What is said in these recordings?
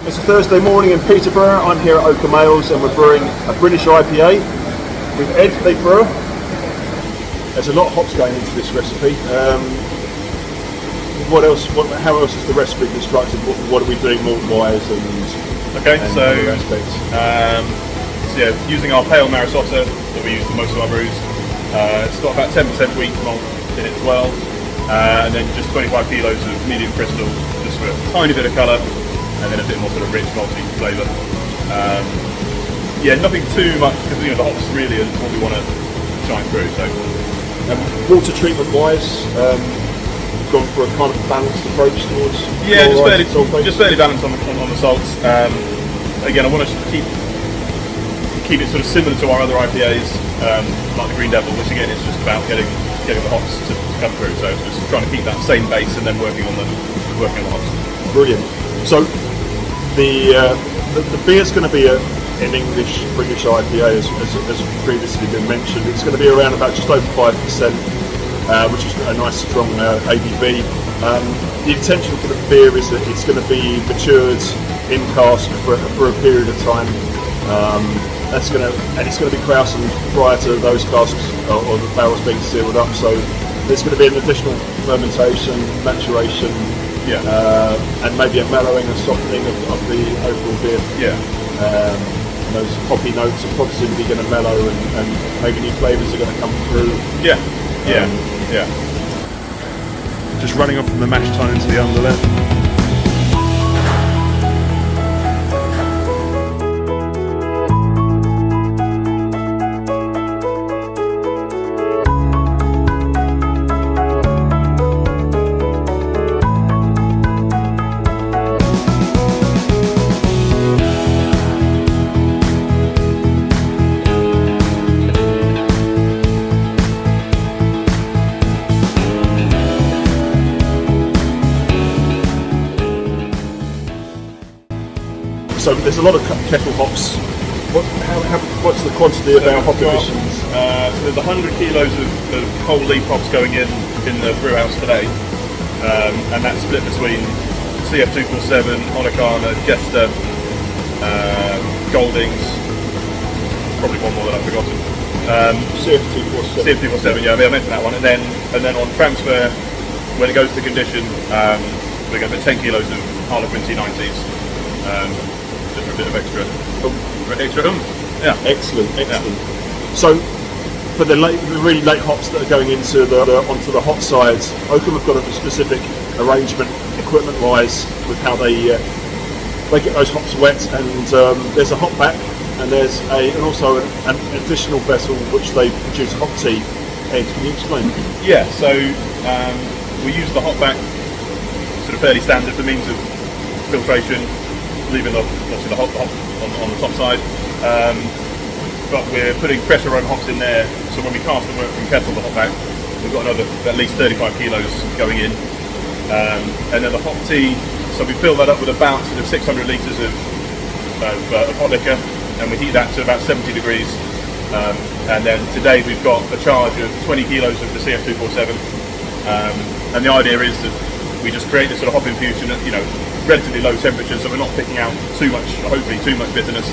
It's a Thursday morning in Peterborough. I'm here at Oakham Ales and we're brewing a British IPA with Ed, the brewer. There's a lot of hops going into this recipe. What else? How else is the recipe constructed? What are we doing malt-wise Okay, and so other aspects? Yeah, using our pale Maris Otter that we use for most of our brews. It's got about 10% wheat malt in it as well, and then just 25 kilos of medium crystal, just for a tiny bit of colour, and then a bit more sort of rich malty flavour. Yeah, nothing too much because the hops really is what we want to shine through. So, water treatment wise, gone for a kind of balanced approach towards just fairly balanced on the salts. Again, I want to keep it sort of similar to our other IPAs, like the Green Devil, which again is just about getting the hops to come through. So just trying to keep that same base and then working on the hops. Brilliant. So the beer's going to be an English British IPA, as previously been mentioned. It's going to be around about just over 5%, which is a nice strong ABV. The intention for the beer is that it's going to be matured in cask for a period of time. It's going to be krausened prior to those casks or the barrels being sealed up. So there's going to be an additional fermentation, maturation, and maybe a mellowing and softening of the overall beer. Yeah. Those hoppy notes are possibly going to mellow, and maybe new flavours are going to come through. Yeah. Just running off from the mash tun into the underlip. So there's a lot of kettle hops. What's the quantity of our hop additions? So there's 100 kilos of whole leaf hops going in the brew house today, and that's split between CF247, Olicana, Jester, Goldings. Probably one more that I've forgotten. CF247. CF247, yeah, I mentioned that one. And then on transfer, when it goes to condition, we're going to put 10 kilos of Harlequin T90s. Just for a bit of extra oomph. Yeah. Excellent. So for the really late hops that are going into onto the hot sides, Oakham have got a specific arrangement equipment wise with how they get those hops wet, and there's a hop back, and there's also an additional vessel which they produce hop tea. Ed, can you explain? Yeah, so we use the hop back sort of fairly standard, the means of filtration, leaving obviously the hop on the top side, but we're putting fresher run hops in there, so when we cast the work from kettle the hop back, we've got another at least 35 kilos going in, and then the hop tea, so we fill that up with about sort of 600 litres of hot liquor, and we heat that to about 70 degrees, and then today we've got a charge of 20 kilos of the CF247, and the idea is that we just create this sort of hop infusion at relatively low temperatures, so we're not picking out hopefully too much bitterness,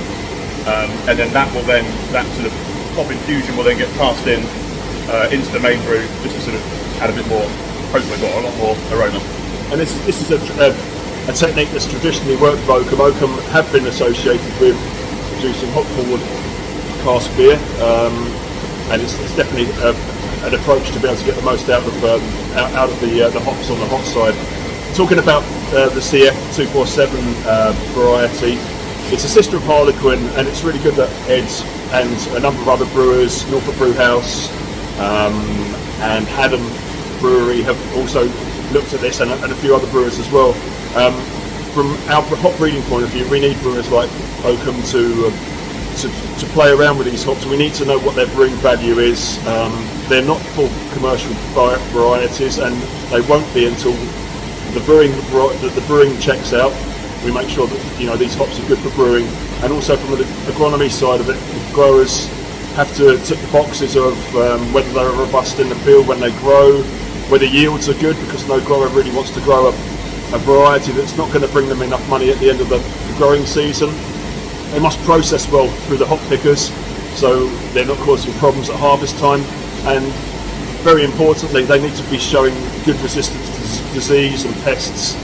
and then that sort of hop infusion will then get passed into the main brew, just to sort of add a bit more, hopefully a lot more aroma. And this is a technique that's traditionally worked for Oakham. Oakham have been associated with producing hop forward cask beer, and it's definitely an approach to be able to get the most out of the hops on the hot side. Talking about the CF247 variety, it's a sister of Harlequin, and it's really good that Ed and a number of other brewers, Norfolk Brew House and Haddam Brewery, have also looked at this, and a few other brewers as well. From our hop breeding point of view, we need brewers like Oakham to play around with these hops. We need to know what their brewing value is. They're not full commercial varieties, and they won't be until the brewing checks out. We make sure that these hops are good for brewing, and also from the agronomy side of it, the growers have to tick the boxes of whether they're robust in the field when they grow, whether yields are good, because no grower really wants to grow a a variety that's not going to bring them enough money at the end of the growing season. They must process well through the hop pickers, so they're not causing problems at harvest time. And very importantly, they need to be showing good resistance to disease and pests.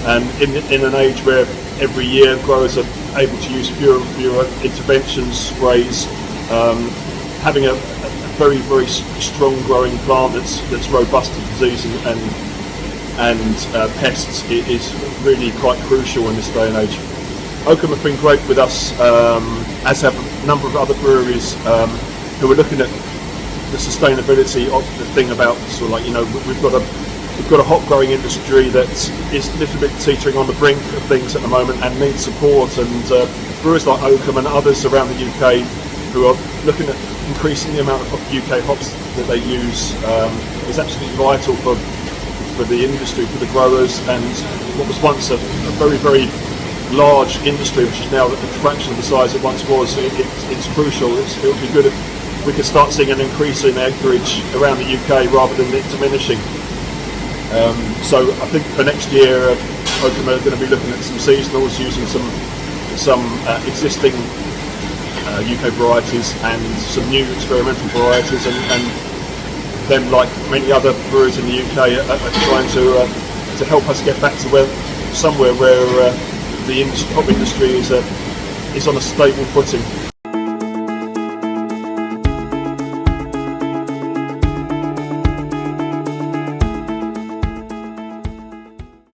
And in an age where every year growers are able to use fewer and fewer interventions, sprays, having a very, very strong growing plant that's robust to disease and pests is really quite crucial in this day and age. Oakham have been great with us, as have a number of other breweries who are looking at the sustainability of the thing about sort of like, you know, we've got a hop growing industry that is a little bit teetering on the brink of things at the moment and needs support, and brewers like Oakham and others around the UK who are looking at increasing the amount of UK hops that they use is absolutely vital for the industry, for the growers, and what was once a very, very large industry, which is now a fraction of the size it once was. It's crucial. It would be good if we could start seeing an increase in acreage around the UK rather than it diminishing. So I think for next year, Oakham are going to be looking at some seasonals, using some existing UK varieties and some new experimental varieties, and them, like many other brewers in the UK, are trying to help us get back to somewhere where the hop industry is on a stable footing.